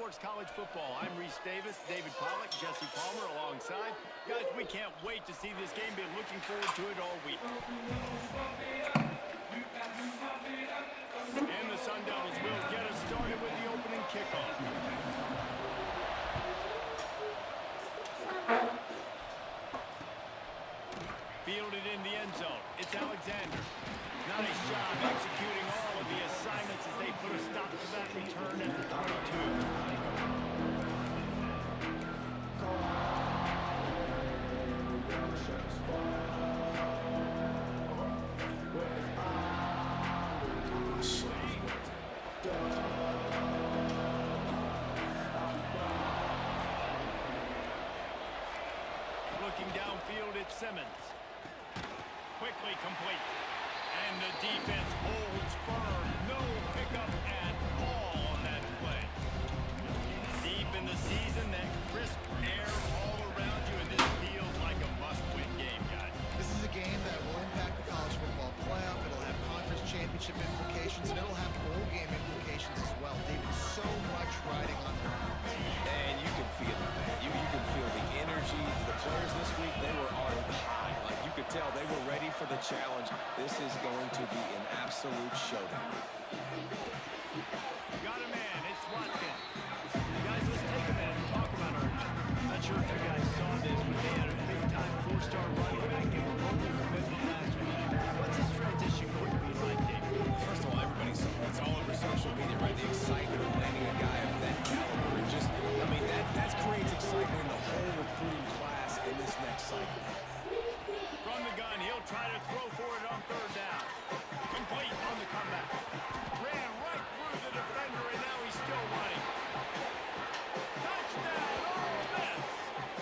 Sports College Football. I'm Reese Davis, David Pollack, Jesse Palmer alongside. Guys, we can't wait to see this game. Been looking forward to it all week. And the Sun Devils will get us started with the opening kickoff. Fielded in the end zone. It's Alexander. Nice job executing all of the assignments as they put a stop to that return at the 22. Looking downfield, it's Simmons. Quickly complete. And the defense holds firm. No pickup at all on that play. Deep in the season, that crisp air all around you, and this feels like a must-win game, guys. This is a game that will impact the college football playoff. It'll have conference championship implications, and it'll have bowl game implications as well. David, so much riding on the lines. And you can feel it, man. You can feel the energy. The players this week, they were on high. Like you could tell they were ready for the challenge. This is going to be an absolute showdown. Got a man. It's Watkins. Guys, let's take a minute and talk about our... Not sure if you guys saw this, but they had a big-time four-star running back in a local commitment last week. What's his transition going to be like, David? First of all, it's all over social media, right? The excitement of landing a guy of that caliber. And just, I mean, that creates excitement in the whole recruiting class in this next cycle. From the gun, he'll try to throw for it on third down. Complete on the comeback. Ran right through the defender, and now he's still running. Touchdown, Ole Miss!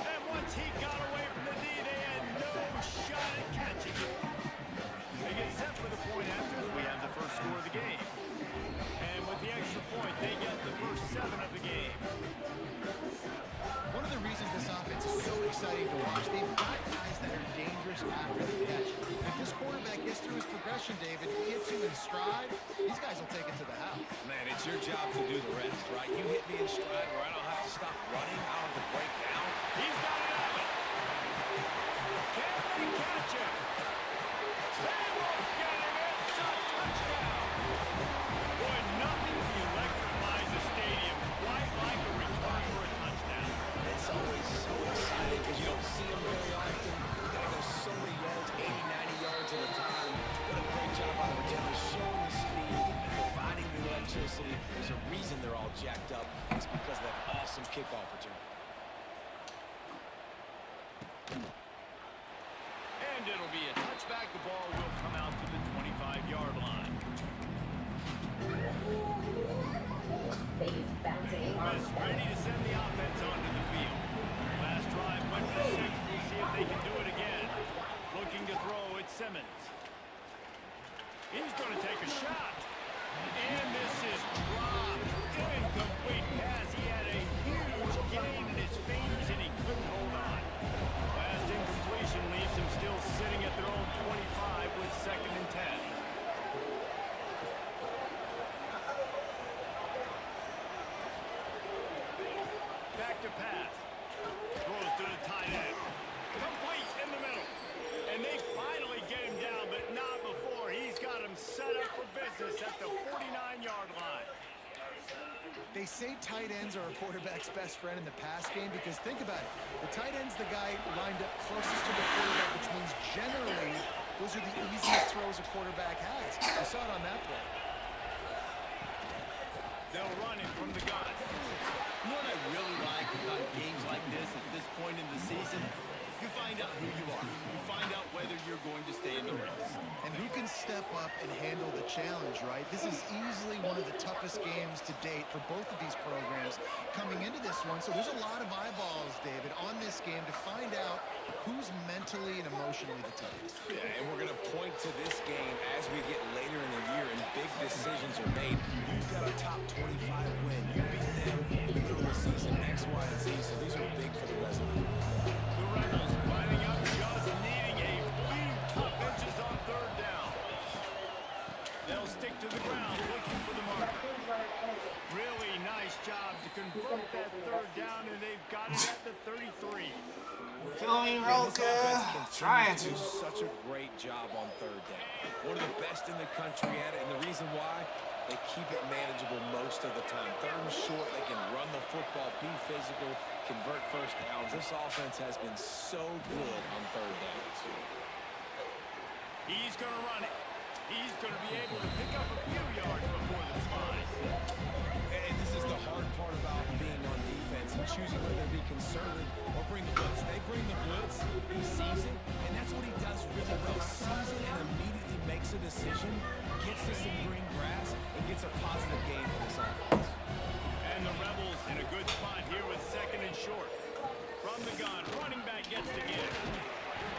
And once he got away from the knee, they had no shot at catching it. They get set for the point after as we have the first score of the game. And with the extra point, they get the first 7 of the game. One of the reasons this offense is so exciting to watch, they've got guys that are dangerous after the catch. If this quarterback gets through his progression, David, he hits you in stride, these guys will take it to the house. Man, it's your job to do the rest, right? You hit me in stride where I don't have to stop running. I don't have to break down. He's got it out. Can they catch him? They won't get him. It's a touchdown. Boy, nothing electrifies the stadium quite like a return for a touchdown. It's always so exciting because you don't see them very often. You got to go so many yards, 80, 90 yards at a time. What a great job by the returners showing the speed, providing the electricity. There's a reason they're all jacked up. It's because of that awesome kickoff return. And it'll be a touchback. The ball will come out to the 25-yard line. Ole Miss ready to send the offense onto the field. Last drive went for 6. We'll see if they can do it again. Looking to throw, it's Simmons. He's going to take a shot. And this is dropped. Incomplete pass. He had a huge gain in his fingers, and he couldn't hold on. Last incompletion leaves him still sitting at their own 25 with 2nd and 10. Back to pass. Throws to the tight end. Complete in the middle. And they finally get him down, but not before. He's got him set up for business at the 49-yard line. They say tight ends are a quarterback's best friend in the pass game because think about it. The tight end's the guy lined up closest to the quarterback, which means generally those are the easiest throws a quarterback has. I saw it on that play. They'll run it from the gun. You know what I really like about games like this at this point in the season? You find out who you are. You find out whether you're going to stay in the race. And who can step up and handle the challenge, right? This is easily one of the toughest games to date for both of these programs coming into this one. So there's a lot of eyeballs, David, on this game to find out who's mentally and emotionally the toughest. Yeah, and we're going to point to this game as we get later in the year and big decisions are made. You've got a top 25 win. You beat them in the middle of the season, X, Y, and Z. So these are big for the resume. The Rebels lining up, just needing a few tough inches on 3rd down. They'll stick to the ground, looking for the marker. Really nice job to convert Man, this offense continues to do such a great job on third down. One of the best in the country at it, and the reason why, they keep it manageable most of the time. Third and short, they can run the football, be physical, convert first downs. This offense has been so good on third downs. He's going to run it. He's going to be able to pick up a few yards before the slide. And this is the hard part about being on defense and choosing whether to be conservative or bring the blitz. They bring the blitz, he sees it, and that's what he does really well. Sees it and immediately makes a decision, gets to some green grass, and gets a positive gain for this offense. And the Rebels in a good spot here with second and short. From the gun, running back gets to give.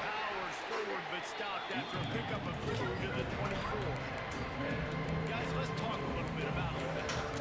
Powers forward, but stopped after a pickup of 2 to the 24. Guys, let's talk a little bit about it.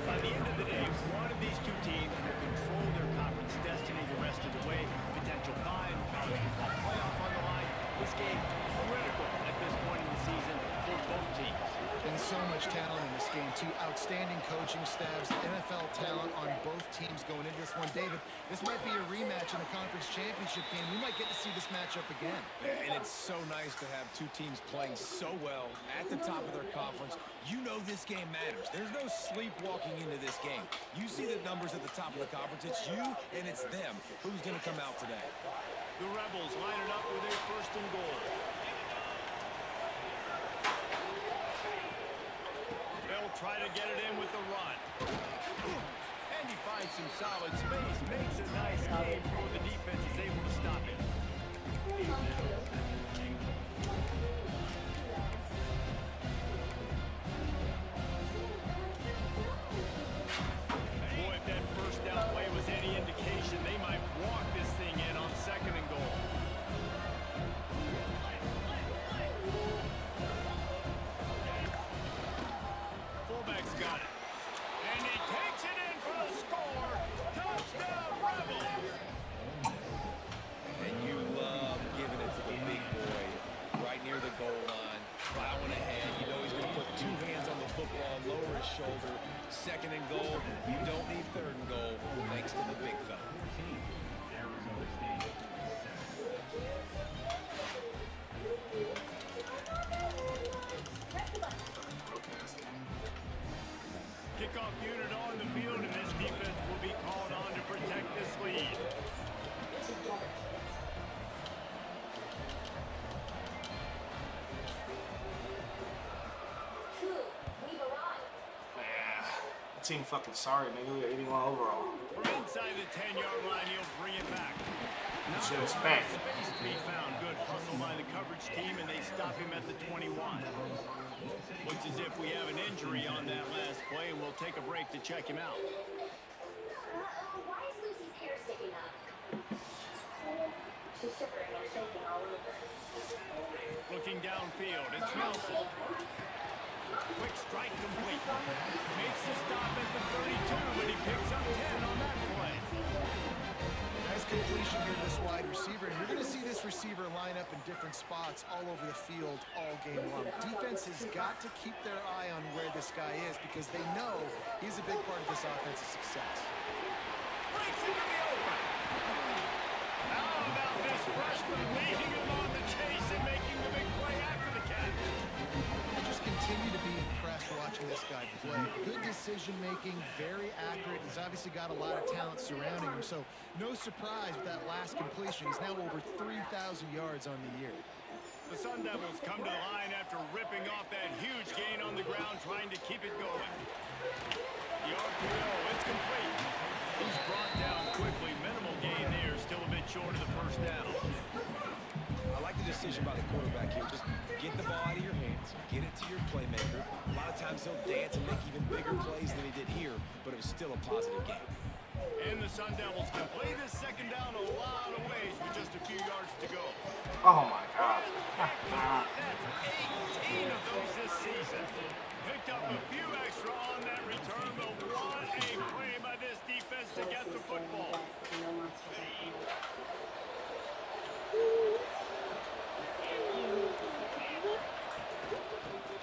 By the end of the day, one of these two teams will control their conference destiny the rest of the way. Potential bye and college football playoff on the line. This game critical at this point in the season for both teams. And so much talent in this game, too. Outstanding coaching staffs, NFL talent on both teams going into this one. David, this might be a rematch in the conference championship game. We might get to see this matchup again. And it's so nice to have two teams playing so well at the top of their conference. You know this game matters. There's no sleepwalking into this game. You see the numbers at the top of the conference. It's you and it's them. Who's going to come out today? The Rebels line it up with a first and goal. They'll try to get it in with the run. And he finds some solid space. Makes a nice game before the defense is able to stop it. Boy, if that first down play was any indication, they might walk this thing in on second and goal. Fullback's got it. And he takes it in for the score. Touchdown, Rebels! And you love giving it to the big boy right near the goal line, plowing ahead. You know he's going to put two hands on the football, lower his shoulder. Second and goal. You don't need third and goal thanks to the big fella. Kickoff unit on the field, and this defense will be called on to protect this lead. Team fucking sorry, nigga. We got 81 overall. From inside the 10-yard line, he'll bring it back. You should expect. Space to be found. Good hustle by the coverage team, and they stop him at the 21. Looks as if we have an injury on that last play, and we'll take a break to check him out. Why is Lucy's hair sticking up? She's shivering and shaking all over. Looking downfield, it's Nelson. Quick strike complete. Makes the stop at the 32, but he picks up 10 on that play. Nice completion here to this wide receiver, and you're going to see this receiver line up in different spots all over the field all game long. Defense has got to keep their eye on where this guy is because they know he's a big part of this offense's success. Breaks into the open. How about this freshman leading him on the chase and making the big play after the catch? I just continue to be impressed watching this guy play. Good decision-making, very accurate. He's obviously got a lot of talent surrounding him, so no surprise with that last completion. He's now over 3,000 yards on the year. The Sun Devils come to the line after ripping off that huge gain on the ground, trying to keep it going. The RPO, it's complete. He's brought down quickly. Minimal gain there, still a bit short of the first down. I like the decision by the quarterback here. Just get the ball out of your hands, get it to your playmaker. A lot of times he'll dance and make even bigger plays than he did here, but it was still a positive game. And the Sun Devils can play this second down a lot of ways with just a few yards to go. Oh my God. That's 18 of those this season. Picked up a few extra on that return, but what a play by this defense to get the football.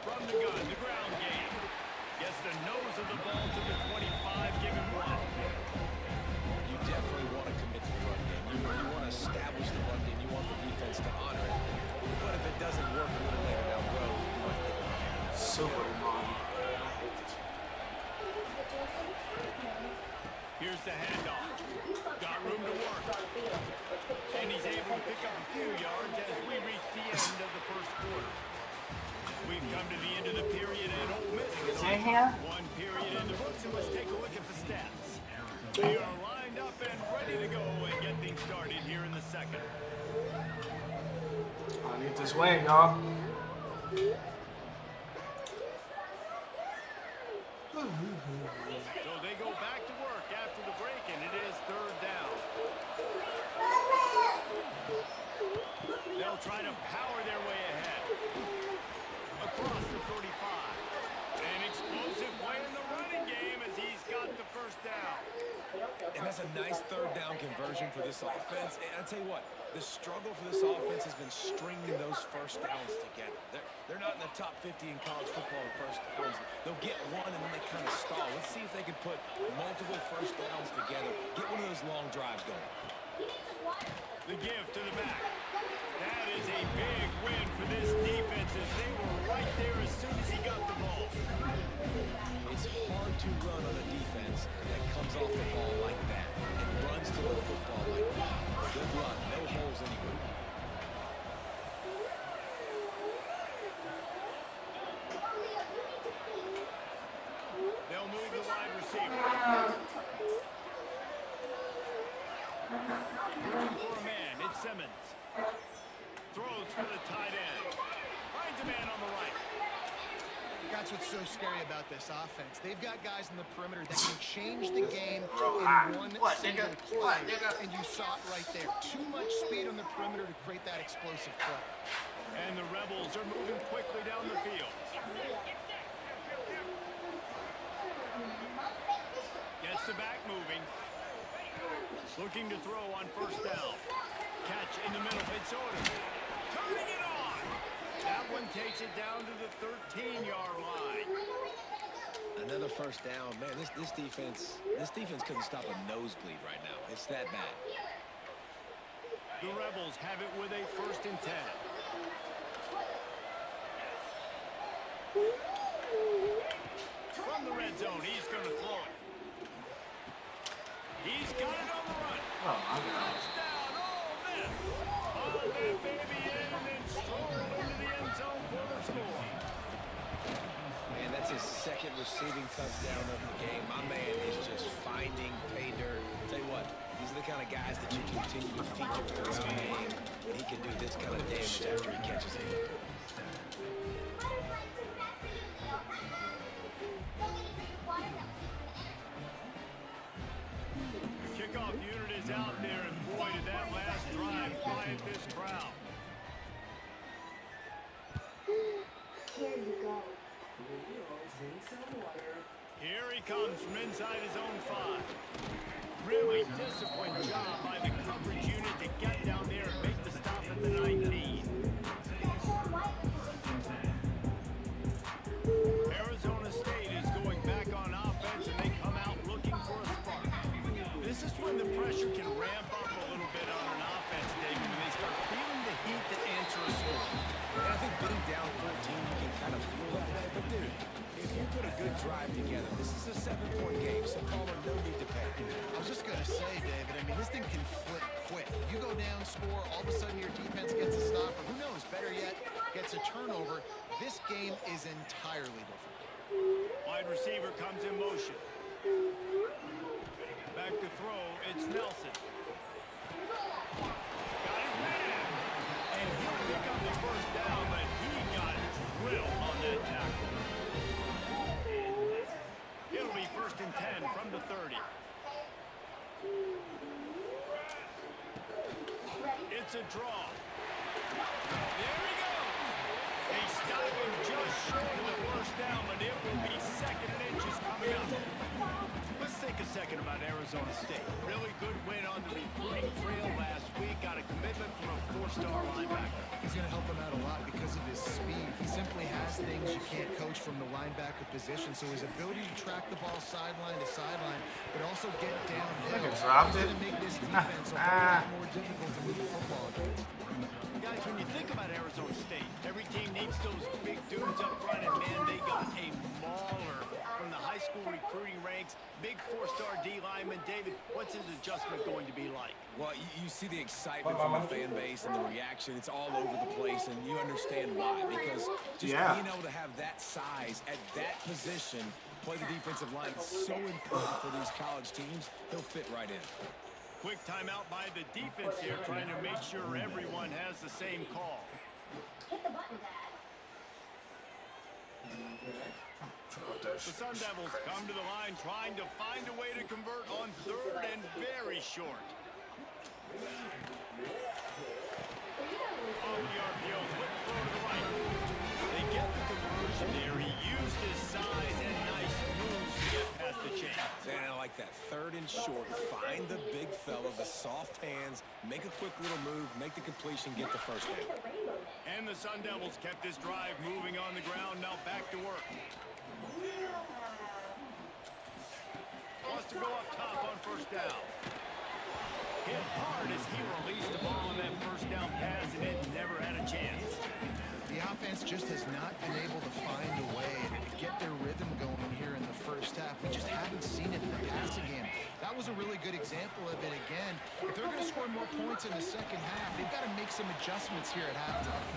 From the gun, the ground game. Gets the nose of the ball to the 25, give him one. You definitely want to commit to the run game. You want to establish the run game. You want the here. One period in the books, and let's take a look at the stats. They are lined up and ready to go and get things started here in the second. I need this win, y'all. So they go back to work after the break, and it is third down. They'll try to power their way ahead. Across the 45. An explosive play in the running game as he's got the first down. And that's a nice third down conversion for this offense. And I'll tell you what, the struggle for this offense has been stringing those first downs together. They're not in the top 50 in college football in first downs. They'll get one and then they kind of stall. Let's see if they can put multiple first downs together. Get one of those long drives going. The give to the back. That is a big win for this defense as they were right there as soon as he got the ball. It's hard to run on a defense that comes off the ball like that and runs to the football like that. Good luck. No holes anywhere. They'll move the wide receiver. For a man, it's Simmons. Throws for the tight end. Finds a man on the right. That's what's so scary about this offense. They've got guys in the perimeter that can change the game Bro, in one what, single nigga? play. What, nigga? And you saw it right there. Too much speed on the perimeter to create that explosive play. And the Rebels are moving quickly down the field. Gets the back moving. Looking to throw on first down. Catch in the middle. It's Odom. Turning it on. That one takes it down to the 13-yard line. Another first down. Man, this defense couldn't stop a nosebleed right now. It's that bad. The Rebels have it with a 1st and 10. From the red zone, he's going to throw it. He's got it on the run. Oh, my God. Touchdown, Ole Miss. Haul that baby in and then stroll into the end zone for the score. Man, that's his second receiving touchdown of the game. My man is just finding pay dirt. Tell you what, these are the kind of guys that you continue to feature throughout the game. And he can do this kind of damage after he catches it. The kickoff unit is out there, and boy, did that last drive quiet this crowd. Here you go. Here he comes from inside his own 5. Really disciplined job by the coverage unit to get down there and make the stop at the 19. Arizona State is going back on offense, and they come out looking for a spark. This is when the pressure can ramp up a little bit on an offense, David, when they start feeling the heat that answer a score. And I think being down 14, you can kind of feel that way. But, dude, if you put a good drive together, this is a 7-point game, so Palmer, no need to panic. I was just going to say, David, I mean, this thing can flip quick. You go down, score, all of a sudden your defense gets a stop, or who knows, better yet, gets a turnover. This game is entirely different. Wide receiver comes in motion. Back to throw, it's Nelson. Got his man. And he'll pick up the first down, but he got drilled on that tackle. It'll be 1st and 10 from the 30. It's a draw. There he goes. They stop him just short of the first down, but it will be 2nd and inches coming up. Let's think a second about Arizona State. Really good win on the recruiting trail last week. Got a commitment from a 4-star linebacker. He's going to help him out a lot because of his speed. He simply has things you can't coach from the linebacker position. So his ability to track the ball sideline to sideline, but also get downhill, is dropped it. going to make this defense a whole lot more difficult to move the football against. Guys, when you think about Arizona State, every team needs those big dudes up front, and man, they got a mauler from the high school school recruiting ranks, big four-star D lineman. David, what's his adjustment going to be like? Well, you see the excitement from the fan base and the reaction. It's all over the place, and you understand why. Because just being able to have that size at that position, play the defensive line, it's so important for these college teams. He'll fit right in. Quick timeout by the defense here, trying to make sure everyone has the same call. Hit the button, Dad. The Sun Devils come to the line trying to find a way to convert on third and very short. Off the RPO, quick throw to the right. They get the conversion there. He used his size and nice moves to get past the chains. And I like that. Third and short. Find the big fella, the soft hands, make a quick little move, make the completion, get the first down. And the Sun Devils kept this drive moving on the ground. Now back to work. Wants to go up top on first down. Hit hard as he released the ball on that first down pass, and it never had a chance. The offense just has not been able to find a way to get their rhythm going here in the first half. We just haven't seen it in the passing game. That was a really good example of it again. If they're going to score more points in the second half, they've got to make some adjustments here at halftime.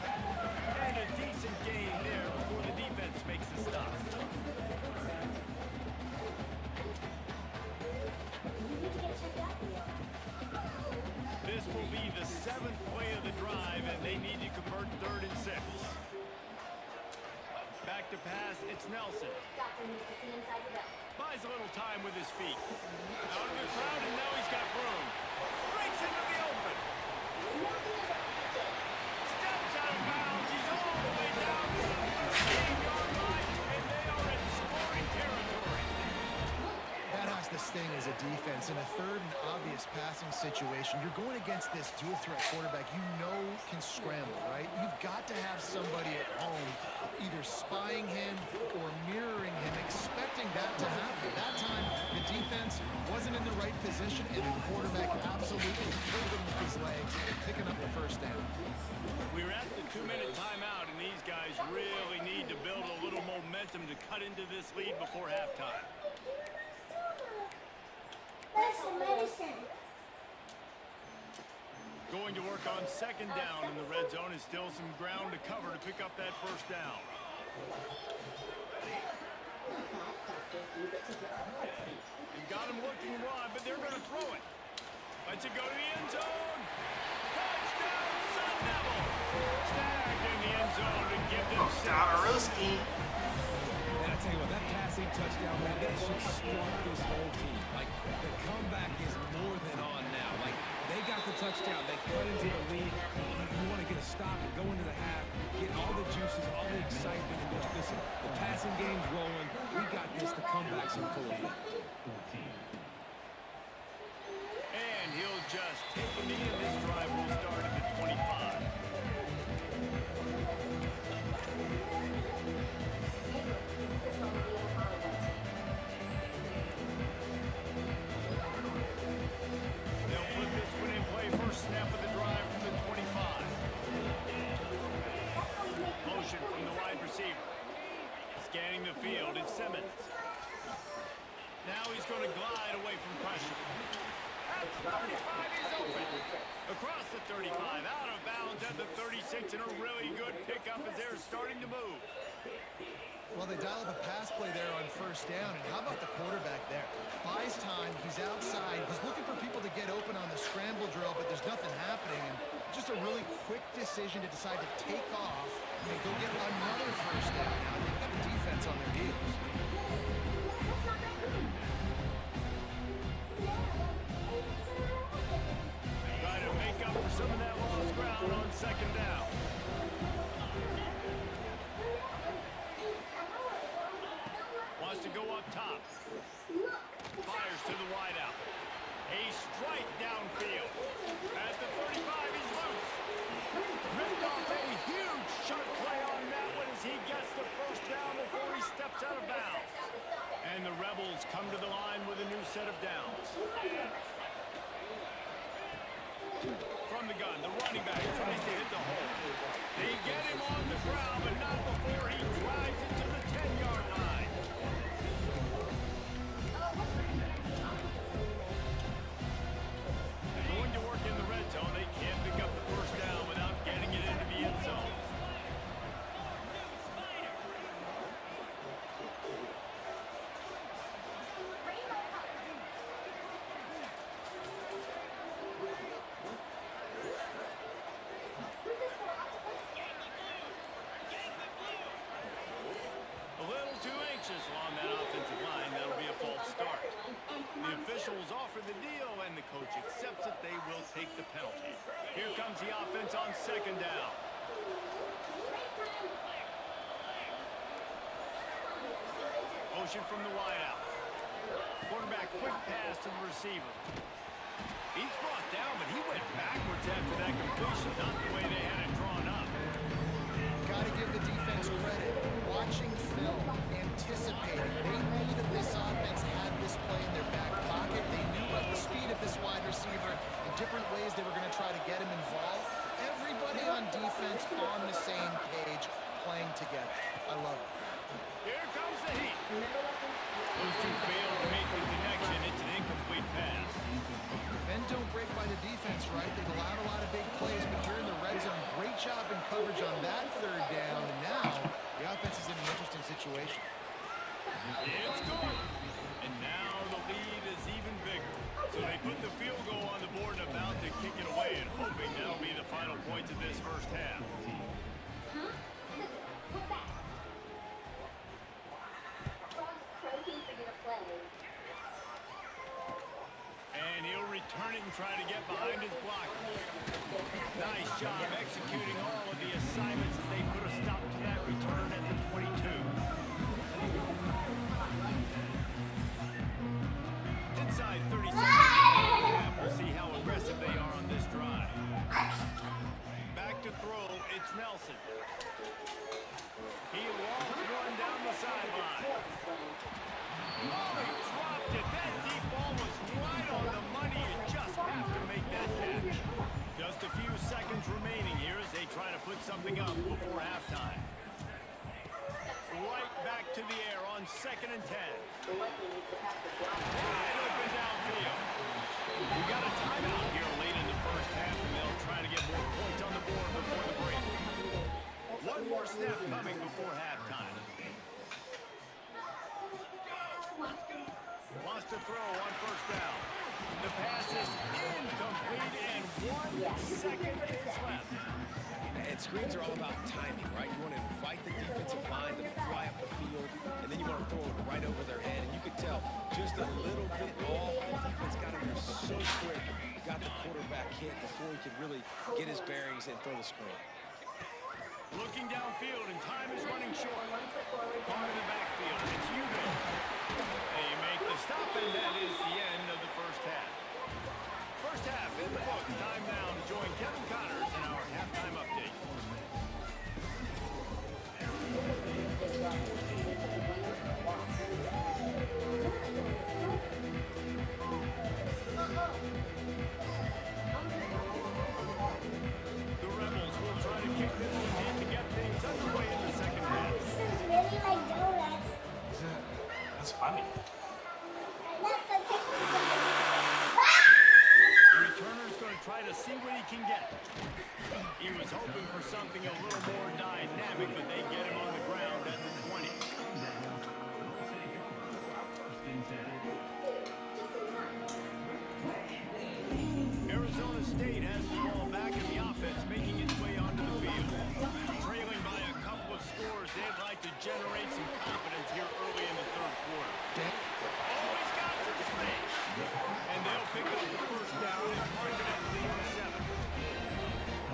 And a decent game there before the defense makes the stop. This will be the 7th play of the drive, and they need to convert 3rd and 6. Back to pass, it's Nelson. Buys a little time with his feet. Out of the crowd, and now he's got room. Breaks into the open. Steps out of bounds. He's all the way down to the 13-yard line, and they are in scoring territory. That has to sting as a defense. In a third and obvious passing situation, you're going against this dual-threat quarterback you know can scramble, right? You've got to have somebody at home either spying him or mirroring him, expecting that to happen. That time, the defense wasn't in the right position, and the quarterback absolutely killed him with his legs, picking up the first down. We're at the 2-minute timeout, and these guys really need to build a little momentum to cut into this lead before halftime. Where's the medicine? Going to work on 2nd down in the red zone. Is still some ground to cover to pick up that first down. You've got him looking wide, but they're going to throw it. Lets it go to the end zone. Touchdown, Sun Devils. Snagged in the end zone to give them 6. And I tell you what, that passing touchdown, man, that should spark this whole team. Like, the comeback is more than on now. Like, they got the touchdown. They cut into the lead. You want to get a stop and go into the half, get all the juices, all the excitement. And just listen, the passing game's rolling. We got this. The comeback's in full effect. And he'll just take a knee, and this drive will start at the 25. They'll put this one in play. First snap of the drive from the 25. Motion from the wide receiver. Scanning the field, it's Simmons. Now he's going to glide away from pressure. At the 35, he's open. Across the 35, out of bounds at the 36, and a really good pickup as they're starting to move. Well, they dial up a pass play there on first down, and how about the quarterback there? Buys time, he's outside, he's looking for people to get open on the scramble drill, but there's nothing happening, and just a really quick decision to decide to take off and go get another first down. Now they've got the defense on their heels. Trying to make up for some of that lost ground on 2nd down. Wants to go up top. Fires to the wideout. A strike downfield. At the 35, he's loose. Ripped off a huge shot play on that one as he gets the first down before he steps out of bounds. And the Rebels come to the line with a new set of downs. From the gun, the running back tries to hit the hole. They get him on the ground, but not before he drives it to the 10-yard line. the offense on second down. Motion from the wideout. Quarterback quick pass to the receiver. He's brought down, but he went backwards after that completion, not the way they had it drawn up. Got to give the defense credit. Watching film, anticipating. They knew that this offense had this play in their back pocket. They knew about the speed of this wide receiver and different ways they were going to try to get him involved. Everybody on defense on the same page, playing together. I love it. Here comes the heat. Those two failed to make the connection. It's an incomplete pass. Men don't break by the defense, right? They've allowed a lot of big plays, but here in the red zone, great job in coverage on that third down, and now the offense is in an interesting situation. It's good. And now the lead is even bigger. So they put the field goal on the board and about to kick it away and hoping that'll be the final points of this first half. Huh? Listen, what's that? Frog's croaking for you to play. And he'll return it and try to get behind his blocker. Nice job executing all of the assignments as they put a stop to that return at the 22. Inside 30 seconds. We'll see how aggressive they are on this drive. Back to throw, it's Nelson. He walks one down the sideline. Oh, he dropped it. That deep ball was right on the money. You just have to make that catch. Just a few seconds remaining here as they try to put something up before halftime. Right back to the air on 2nd and 10. Wide open downfield. We got a timeout here late in the first half, and they'll try to get more points on the board before the break. One more snap coming before halftime. Wants to throw on first down. The pass is incomplete, and 1 second is left. And screens are all about timing, right? You want to invite the defensive line to fly up the field, and then you want to throw it right over their head. And you could tell just a little bit off. The defense got him there so quick. Got the quarterback hit before he could really get his bearings and throw the screen. Looking downfield, and time is running short. Caught in the backfield. It's Hugo. They make the stop, and that is the end of the first half. First half in the books. Time now to join Kevin Connors in our halftime update. The Rebels will try to kick this one in to get things underway in the second half. This is really like donuts. That's funny. That's the The returner's going to try to see what he can get. He was hoping for something a little more dynamic, but they get him on the ground at the 20. Arizona State has the ball back in the offense, making its way onto the field. Trailing by a couple of scores, they'd like to generate some confidence here early in the third quarter. Always got some space. And they'll pick up the first down and mark it at lead to 7.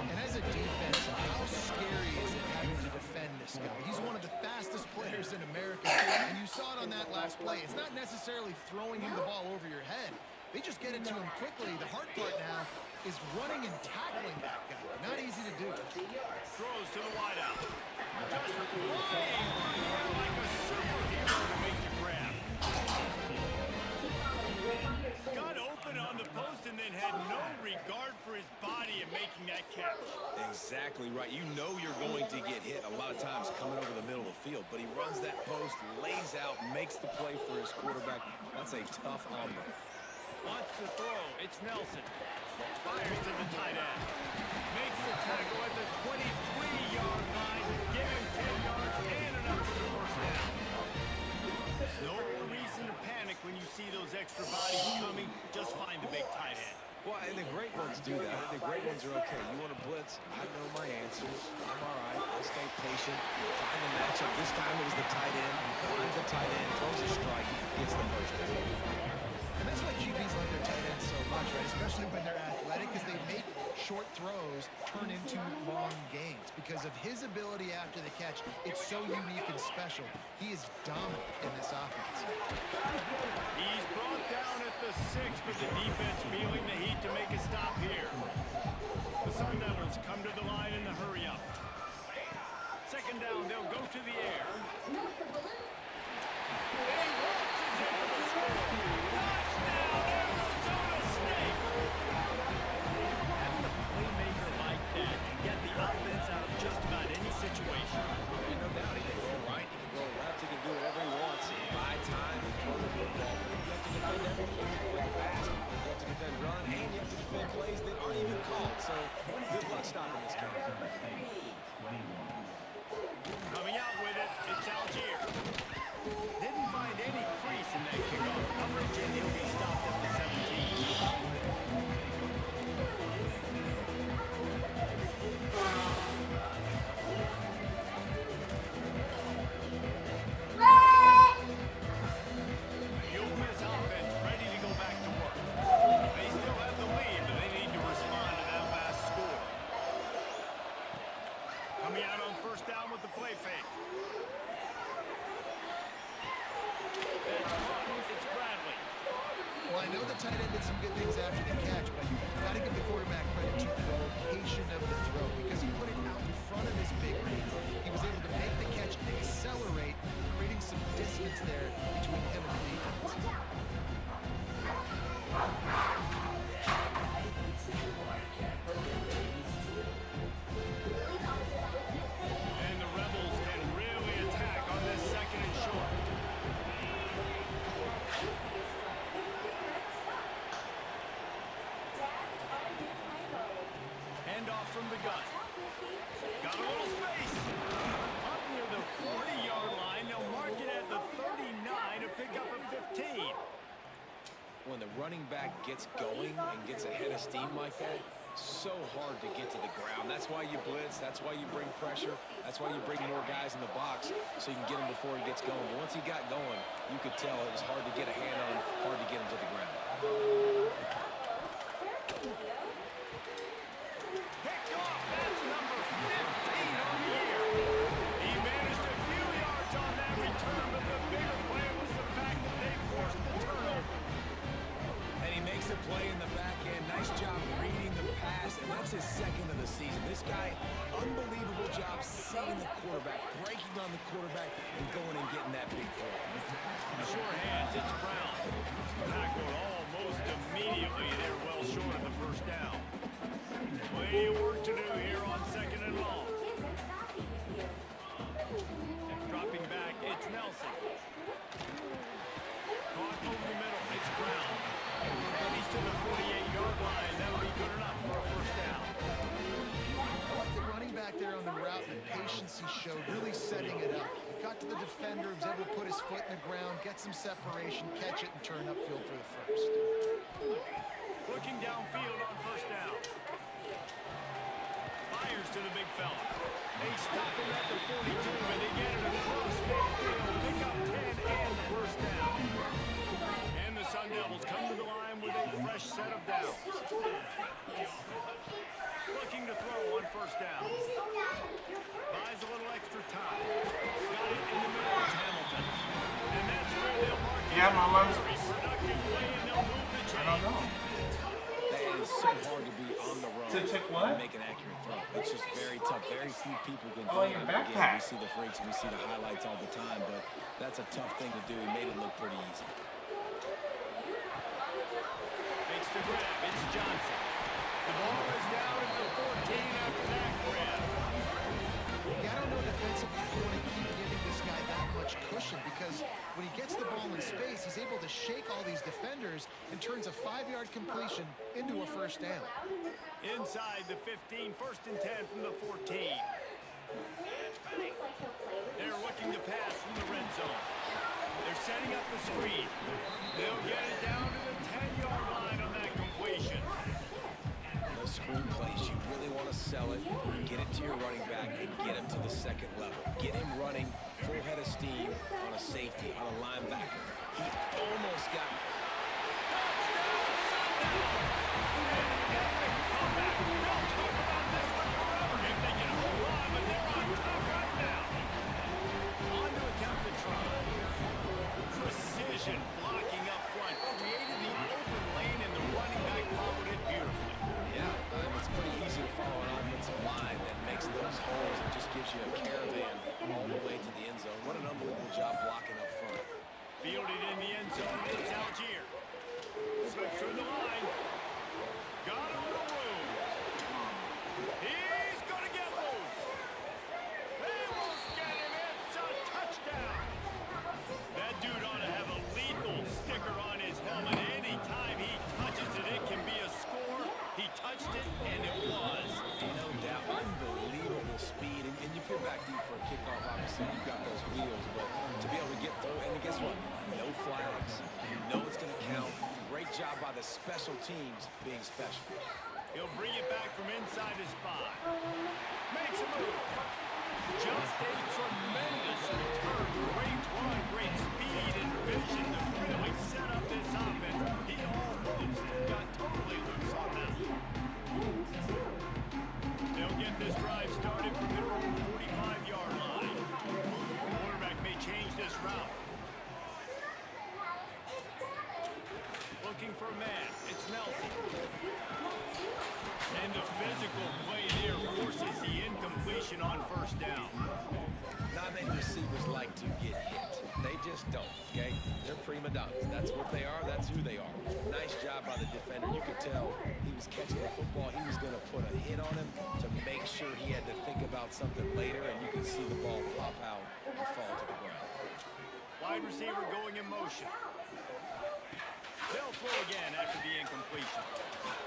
And as a defense, how scary is it having to defend this guy? He's one of the fastest players in America, and you saw it on that last play. It's not necessarily throwing him the ball over your head. They just get it to him quickly. The hard part now is running and tackling that guy. Not easy to do. Throws to the wideout. Just flying through the air like a superhero to make the grab. Got open on the post and then had no regard for his body in making that catch. Exactly right. You know you're going to get hit a lot of times coming over the middle of the field, but he runs that post, lays out, makes the play for his quarterback. That's a tough hombre. Wants to throw. It's Nelson. Fires to the tight end. Makes the tackle at the 23-yard line. Give him 10 yards and enough for the first down. No reason to panic when you see those extra bodies coming. Just find the big tight end. Well, and the great ones do that. The great ones are okay. You want to blitz? I know my answers. I'm all right. I'll stay patient. Find the matchup. This time it was the tight end. Finds the tight end, throws a strike, gets the first down. And that's why QBs like their tight end happens so much, right? Especially when they're athletic, because they make short throws turn into long gains. Because of his ability after the catch, it's so unique and special. He is dominant in this offense. He's brought down at the 6, but the defense feeling the heat to make a stop here. The Sun Devils come to the line in the hurry-up. Second down, they'll go to the air. And he launches into the score. Touchdown, Arizona State! Having a playmaker like that can get the offense out of just about any situation. And no doubt, he can go right, he can go left, he can do whatever he wants. Buy time and throw the football. You have to defend everything. You have to defend pass, you have to defend run, and you have to defend plays that aren't even called. So, good luck stopping this game. Coming out with it, it's Algier. Didn't find any crease in that kickoff coverage, and he'll be stopped at the 17. You'll miss offense ready to go back to work. They still have the lead, but they need to respond to that last score. Coming out on first down with the play fake. It's Bradley. Well, I know the tight end did some good things after the catch, but you've got to give the quarterback credit to the location of the throw because he put it out in front of his big man. He was able to make the catch and accelerate, creating some distance there between him and the defense. And the Rebels can really attack on this second and short. Handoff from the gun. Got a little space. Up near the 40-yard line. They'll mark it at the 39 to pick up a 15. When the running back gets going and gets ahead of steam like that, so hard to get to the ground. That's why you blitz. That's why you bring pressure. That's why you bring more guys in the box so you can get him before he gets going. But once he got going, you could tell it was hard to get a hand on him, hard to get him to the ground. Picked off. That's number 15 on the year. He managed a few yards on that return, but the bigger play was the fact that they forced the turnover. And he makes a play in the back end. Nice job reading the pass, and that's his second of the season. This guy, unbelievable job seeing the quarterback, breaking on the quarterback, and going and getting that big play. Sure hands, it's Brown. Tackled almost immediately. They're well short of the first down. Plenty of work to do here on second and long. And dropping back, it's Nelson. Caught over the middle, it's Brown. And he's to the 48-yard line. That'll be good enough for a first down. I like the running back there on the route and the patience he showed, really setting it up. Got to the defender, was able to put his foot in the ground, get some separation, catch it, and turn upfield for the first. Looking downfield on first down. Fires to the big fella. They stop him at the 42, and they get it across midfield. Pick up 10 and the first down. And the Sun Devils come to the line with a fresh set of downs. Looking to throw on first down. Buys a little extra time. Got it in the middle of Hamilton. And that's where they'll mark it. Yeah, Mama. Productive play, and they'll move the chains. I don't know. That is so hard to be on the run To take what? and make an accurate throw. It's just very tough. Very few people can do Oh, it. your Again, backpack. we see the freaks and we see the highlights all the time, but that's a tough thing to do. He made it look pretty easy. Makes the grab. It's Johnson. The ball is down at the 14 after that grab. Yeah, I don't know defensively if you want to keep giving this guy that much cushion because when he gets the ball in space, he's able to shake all these defenders and turns a 5-yard completion into a first down. Inside the 15, first and 10 from the 14. They're looking to pass from the red zone. They're setting up the screen. They'll get it down to the 10-yard line on that completion. Those screen plays, you really want to sell it, get it to your running back, and get him to the second level. Get him running full head of steam on a safety, on a linebacker. He almost got it. Touchdown, Sun Blocking up front, created the open lane, and the running back followed it beautifully. Yeah, it's pretty easy to follow an offensive line that makes those holes and just gives you a caravan all the way to the end zone. What an unbelievable job blocking up front. Fielded in the end zone, it's Algier. Slips through the line. Got him on the room. He's going to get loose. They won't get him. It's a touchdown. That dude ought to have a lethal sticker on his helmet. Anytime he touches it, it can be a score. He touched it, and it was. No doubt, unbelievable speed. And if you're back deep for a kickoff, obviously, you've got those wheels. But to be able to get through, and guess what? No flags. You know it's going to count. Great job by the special teams being special. He'll bring it back from inside his spot. Makes a move. Just a tremendous return. Great run, great speed and vision to really set up this offense. He almost got totally loose on that. They'll get this drive started from their own 45-yard line. The quarterback may change this route. Looking for a man. It's Nelson. And the physical play there forces the incompletion on first down. Not many receivers like to get hit. They just don't, okay? They're prima donnas. That's what they are. That's who they are. Nice job by the defender. You could tell he was catching the football. He was going to put a hit on him to make sure he had to think about something later, and you could see the ball pop out and fall to the ground. Wide receiver going in motion. They'll throw again after the incompletion.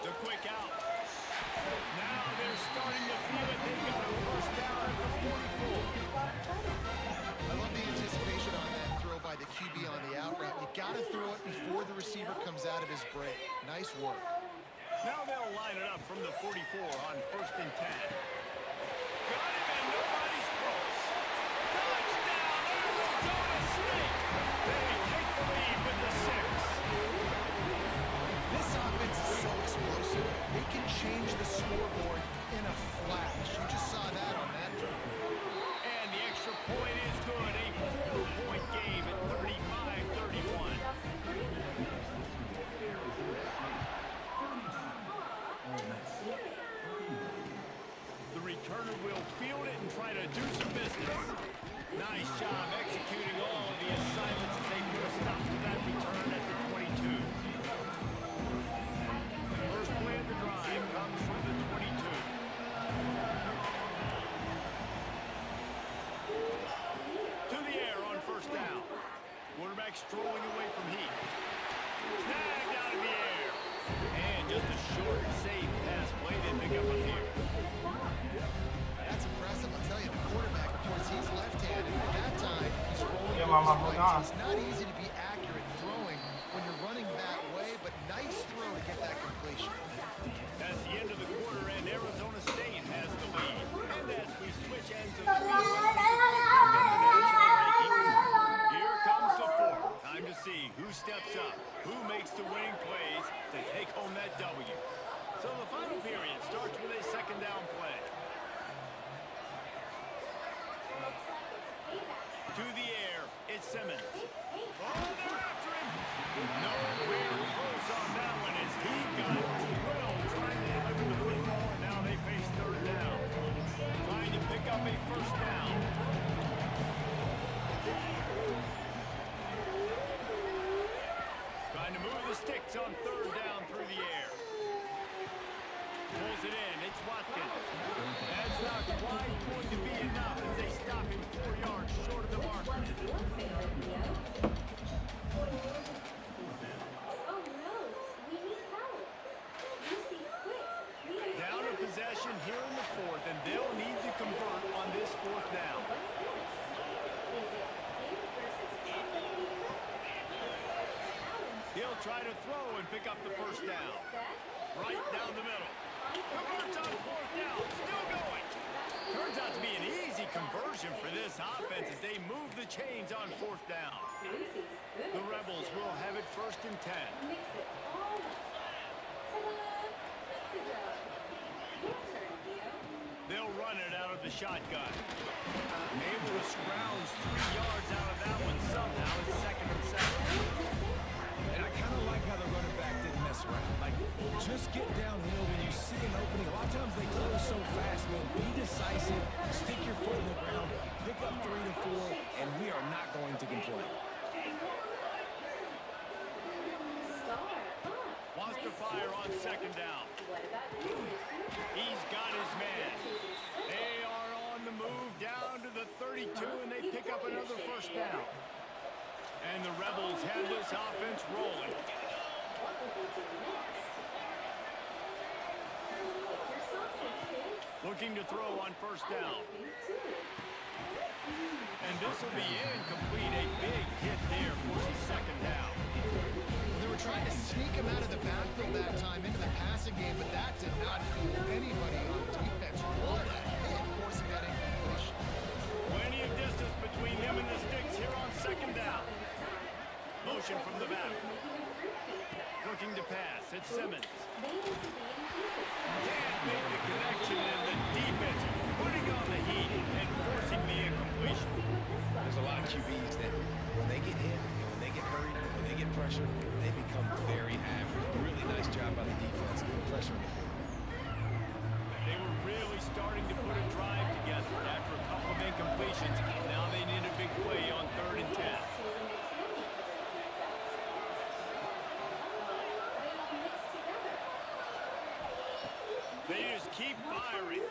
The quick out. Now they're starting to feel it. They got a first down at the 44. I love the anticipation on that throw by the QB on the out route. You got to throw it before the receiver comes out of his break. Nice work. Now they'll line it up from the 44 on first and 10. Got him and nobody's close. Touchdown, Arizona State. They take the lead with the 6. This offense is so explosive. They can change the scoreboard in a flash. You just saw that on that drive. And the extra point is good. A 4-point game at 35-31. The returner will field it and try to do some business. Nice job executing all of the assignments as they put a stop to that return at the 22. First play of the drive comes from the 22. To the air on first down. Quarterback strolling away from Heat. Snagged out of the air. And just a short, safe pass play. They pick up a few. That's impressive. I'll tell you, the quarterback, of course, he's left-handed. At that time, he's rolling Yeah, with his Mama, right. hold on. So it's not easy to be accurate throwing when you're running that way, but nice throw to get that completion. That's the end of the quarter, and Arizona State has the lead. And as we switch ends of the field, here comes the fourth. Time to see who steps up, who makes the winning plays to take home that W. So the final period starts with a second down play. To the air, it's Simmons. Oh, they're after him. Nowhere close on that one as he got drilled trying to deliver the football, and now they face third down. Trying to pick up a first down. Trying to move the sticks on third down through the air. Pulls it in. It's Watkins. That's not quite going to be enough as they stop him 4 yards short of the marker. Down a possession here in the fourth, and they'll need to convert on this fourth down. He'll try to throw and pick up the first down. Right down the middle. Converts on fourth down. Still going. Turns out to be an easy conversion for this offense as they move the chains on fourth down. The Rebels will have it first and 10. They'll run it out of the shotgun. Able to scrounge 3 yards out of that one somehow. It's 2nd and 7. And I kind of like how the running back didn't mess around. Like, just get downhill when you see an opening. A lot of times they close so fast, man. Be decisive, stick your foot in the ground, pick up 3 to 4, and we are not going to complain. Wants to fire on 2nd down. He's got his man. They are on the move down to the 32, and they pick up another 1st down. And the Rebels have this offense rolling. Looking to throw on 1st down. And this will be incomplete. A big hit there, forcing 2nd down. They were trying to sneak him out of the backfield that time into the passing game, but that did not fool anybody on defense. What a hit, forcing that incompletion. Plenty of distance between him and the sticks here on 2nd down. Motion from the back. Looking to pass. It's Simmons. Can't make the connection, and the defense putting on the heat and forcing the incompletion. There's a lot of QBs that when they get hit, when they get hurried, when they get pressured, they become very average. Really nice job by the defense pressuring the quarterback. They were really starting to put a drive together after a couple of incompletions. Now they need a big play on 3rd and 10. They just keep firing.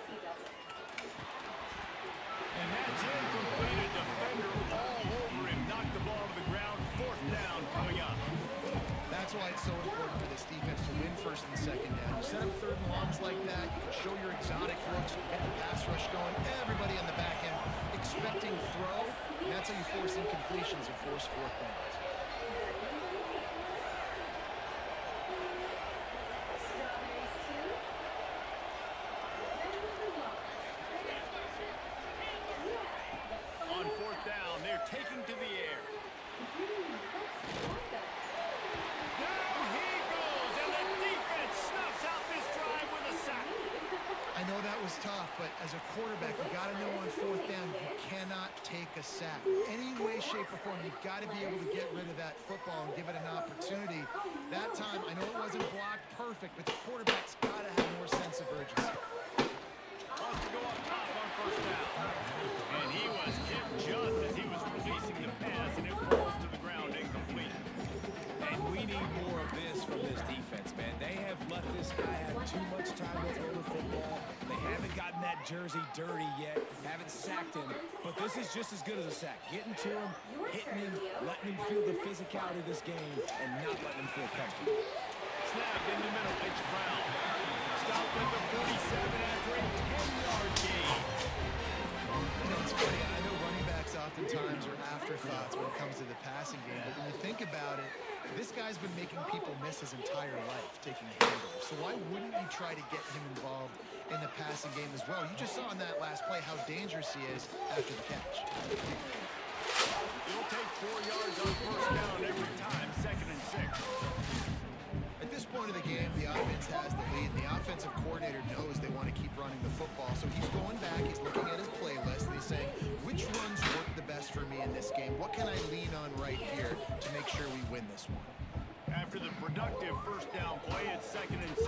And that's incomplete. A defender all over him. Knocked the ball to the ground. 4th down coming up. That's why it's so important for this defense to win 1st and 2nd down. You set up 3rd and longs like that, you can show your exotic looks, get the pass rush going, everybody on the back end expecting throw, and that's how you force incompletions and force 4th downs. On 4th down, they're taking to the air. Down he goes, and the defense snuffs out this drive with a sack. I know that was tough, but as a quarterback, you got to know on 4th down, you cannot take a sack. Any way, shape, or form, you've got to be able to get rid of that football and give it an opportunity. That time, I know it wasn't blocked perfect, but the quarterback's got to have more sense of urgency. Wants to go up top on 1st down. And he was hit just as he was releasing the pass, and it falls to the ground incomplete. And we need more of this from this defense, man. They have let this guy have too much time to throw the football. They haven't gotten that jersey dirty yet, haven't sacked him, but this is just as good as a sack. Getting to him, hitting him, letting him feel the physicality of this game, and not letting him feel comfortable. Snap in the middle. It's Brown. Stopped at the 47 after a 10-yard gain. You know, it's funny. I know running backs oftentimes are afterthoughts when it comes to the passing game, but when you think about it, this guy's been making people miss his entire life taking handles. So why wouldn't you try to get him involved in the passing game as well? You just saw in that last play how dangerous he is after the catch. It'll take 4 yards on 1st down every time. 2nd and 6. At this point of the game, the offense has the lead, and the offensive coordinator knows they want to keep running the football. So he's going back, he's looking at his playlist, and he's saying, which runs work the best for me in this game? What can I lean on right here to make sure we win this one? After the productive 1st down play, it's 2nd and 6.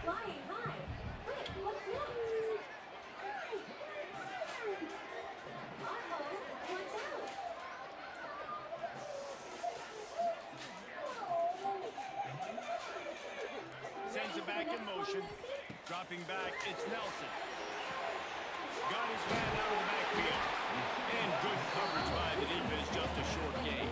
Flying high. Wait, what's next? Uh-oh, watch out. Sends it back in motion. Dropping back, it's Nelson. Got his man out of the backfield. And good coverage by the defense, just a short gain.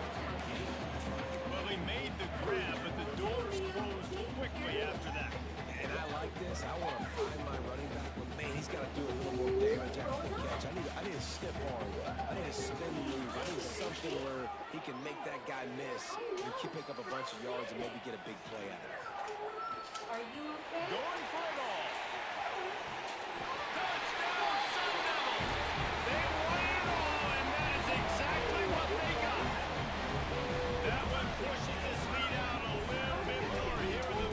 Well, they made the grab, but the doors closed quickly after that. And I like this. I want to find my running back, but man, he's got to do a little more damage after the catch. I need a stiff arm. I need a spin move. I need something where he can make that guy miss and pick up a bunch of yards and maybe get a big play out of it. Are you okay? Going for it all. Touchdown, Sun Devils! They won it all, and that is exactly what they got. That one pushes this lead out a little bit more here in the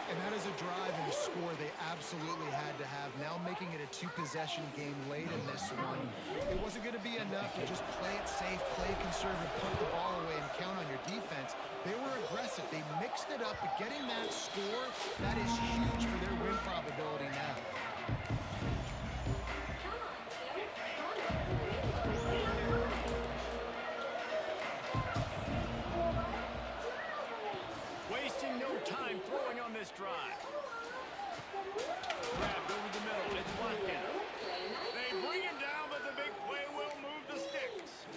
And that is a drive and a score they absolutely had to have. Now making it a two-possession game late in this one. It wasn't going to be enough to just play it safe, play it conservative, put the ball away, and count on your defense. They were aggressive. They mixed it up, but getting that score, that is huge for their win probability now. Wasting no time throwing on this drive. Grabbed over the middle. It's Watkins. They bring him down, but the big play will move the sticks.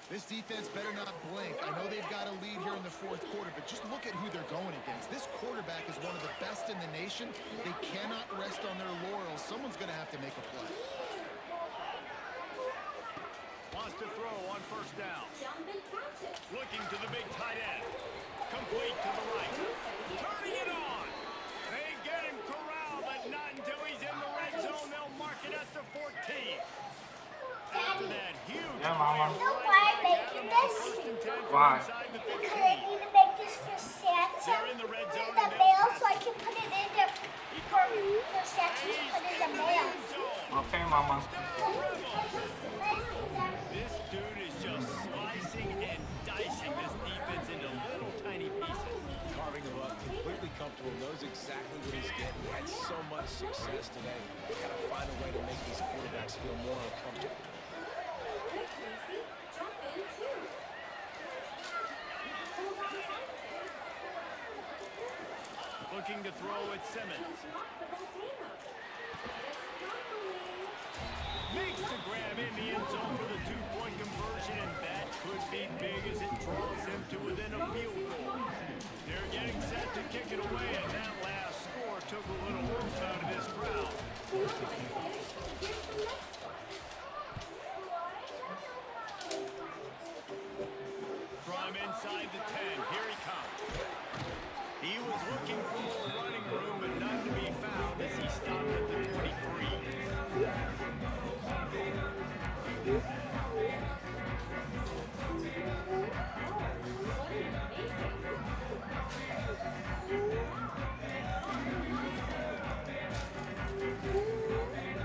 This defense better not blink. I know they've got a lead here in the fourth quarter, but just look at who they're going against. This quarterback is one of the best in the nation. They cannot rest on their laurels. Someone's going to have to make a play. Wants to throw on first down. Looking to the big tight end. Complete to the right. Turning it on. They get him corralled, but not until he's in the red zone. They'll mark it at the 14. After that huge Yeah, Mama. You know why I'm making this? Why? inside the Because 15. I need to make this for Santa. They're in the red zone In the and mail, they'll so I can put it in the for Santa to put in the mail. Okay, Mama. This dude is just slicing and dicing this defense into little tiny pieces. Carving him up, completely comfortable, knows exactly what he's getting. Had so much success today. Got to find a way to make these quarterbacks feel more uncomfortable. Looking to throw at Simmons. Makes the grab in the end zone for the two-point conversion, and that could be big as it draws him to within a field goal. They're getting set to kick it away, and that last score took a little room out of this crowd. Draw him inside the 10. Here he comes. He was looking for more running room, but none to be found as he stopped at the 23.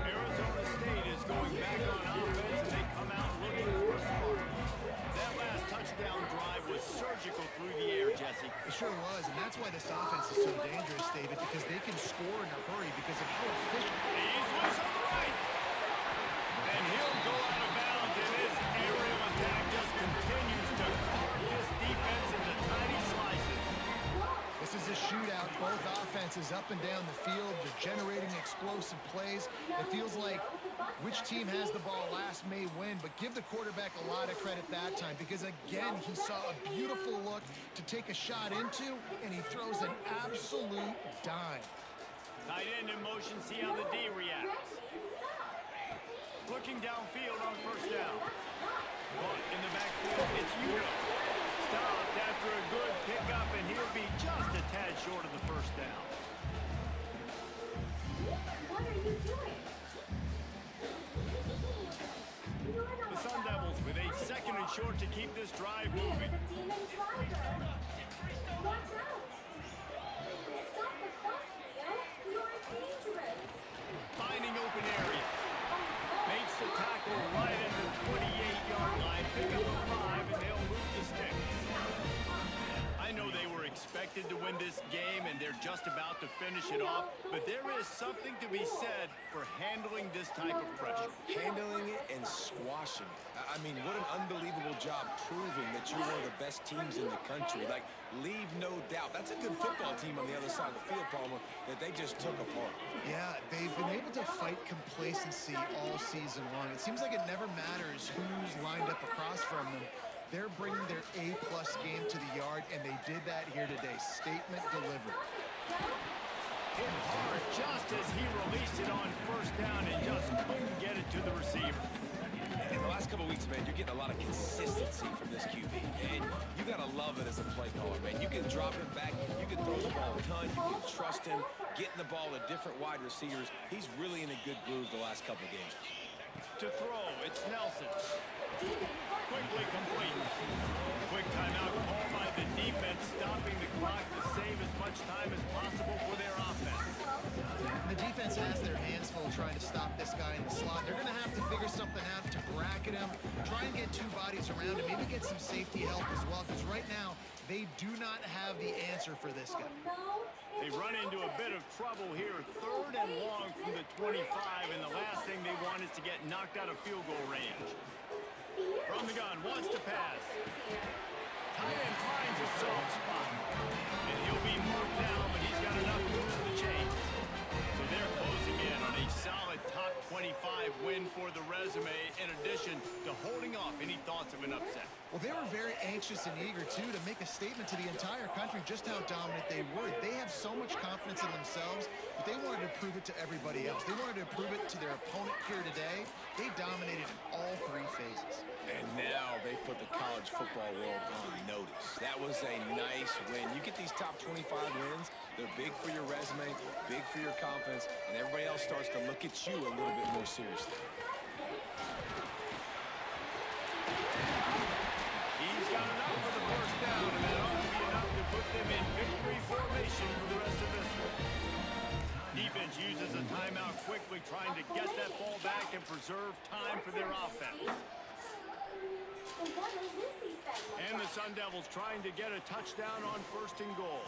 Arizona State is going back on offense, and they come out looking for a spark. That last touchdown drive was surgical through the air, Jesse. It sure was, and that's why this offense is so dangerous, David, because they can score in a hurry because of how efficient. He's loose on the right. And he'll go out of bounds, and his aerial attack just continues to carve this defense into tiny slices. This is a shootout. Both offenses up and down the field. They're generating explosive plays. It feels like which team has the ball last may win, but give the quarterback a lot of credit that time because, again, he saw a beautiful look to take a shot into, and he throws an absolute dime. Tight end in motion, see how the D reacts. Looking downfield on first down. But in the backfield, it's Udo. Stopped after a good pickup, and he'll be just a tad short of the first down. What are you doing? The Sun Devils with a second and short to keep this drive moving. There's a demon driver. Watch out. Stop the bus, Leo. You're dangerous. Finding open areas. Makes the tackle right at the 28-yard line. Pick up a 5, and they'll move the sticks. I know they were expected to win this game, and they're just about to finish it off, but there is something to be said for handling this type of pressure. Handling it and squashing it. I mean, what an unbelievable job proving that you're one of the best teams in the country. Like, leave no doubt. That's a good football team on the other side of the field, Palmer, that they just took apart. Yeah, they've been able to fight complacency all season long. It seems like it never matters who's lined up across from them. They're bringing their A-plus game to the yard, and they did that here today. Statement delivered. Hit hard just as he released it on first down and just couldn't get it to the receiver. In the last couple of weeks, man, you're getting a lot of consistency from this QB. And you got to love it as a play caller, man. You can drop it back. You can throw the ball a ton. You can trust him. Getting the ball to different wide receivers. He's really in a good groove the last couple of games. To throw, it's Nelson. Quickly complete. Quick timeout call by The defense stopping the clock to save as much time as possible for their offense. The defense has their hands full trying to stop this guy in the slot. They're going to have to figure something out to bracket him, try and get two bodies around him, maybe get some safety help as well, because right now they do not have the answer for this guy. They run into a bit of trouble here. 3rd and long from the 25, and the last thing they want is to get knocked out of field goal range. From the gun, wants to pass. Tight end finds a soft spot. And he'll be moved down, but he's got enough to move the chains. So they're closing in on a solid top 25 win for the resume, in addition to holding off any thoughts of an upset. Well, they were very anxious and eager, too, to make a statement to the entire country just how dominant they were. They have so much confidence in themselves, but they wanted to prove it to everybody else. They wanted to prove it to their opponent here today. They dominated in all 3 phases. And now they put the college football world on notice. That was a nice win. You get these top 25 wins, they're big for your resume, big for your confidence, and everybody else starts to look at you a little bit more seriously. He's got enough for the first down, and that ought to be enough to put them in victory formation for the rest of this one. Defense uses a timeout quickly, trying to get that ball back and preserve time for their offense. And the Sun Devils trying to get a touchdown on 1st and goal.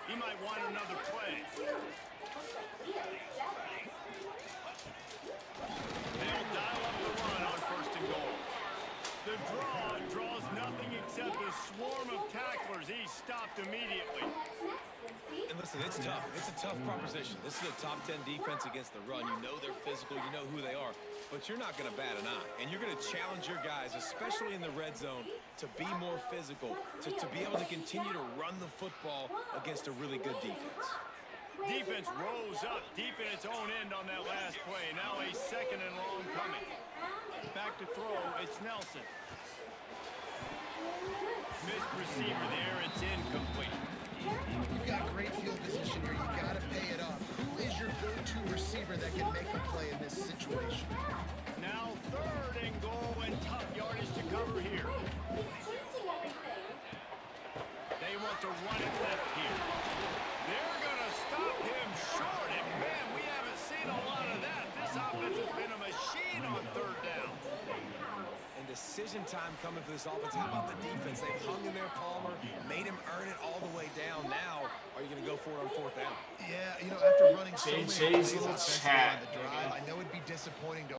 He might want another play. They'll dial up the run on 1st and goal. The draw draws nothing except a swarm of tacklers. He's stopped immediately. And listen, it's tough. It's a tough proposition. This is a top 10 defense against the run. You know they're physical. You know who they are. But you're not going to bat an eye. And you're going to challenge your guys, especially in the red zone, to be more physical, to be able to continue to run the football against a really good defense. Defense rose up deep in its own end on that last play. Now a 2nd and long coming. Back to throw, it's Nelson. Missed receiver there, it's incomplete. You've got great field position here. You got to pay it off. Who is your go-to receiver that can make a play in this situation? Now 3rd and goal, and tough yardage to cover here. They want to run it left here. They're going to stop him short, and man, we haven't seen a lot of that. This offense has been a machine on 3rd down. And decision time coming for this offense. How about the defense? They've hung in there, Palmer, made him earn it all the way down. Now, are you going to go for it on 4th down? Yeah, you know, after running so many JJ's plays little offensively chat, on the drive, I know it'd be disappointing to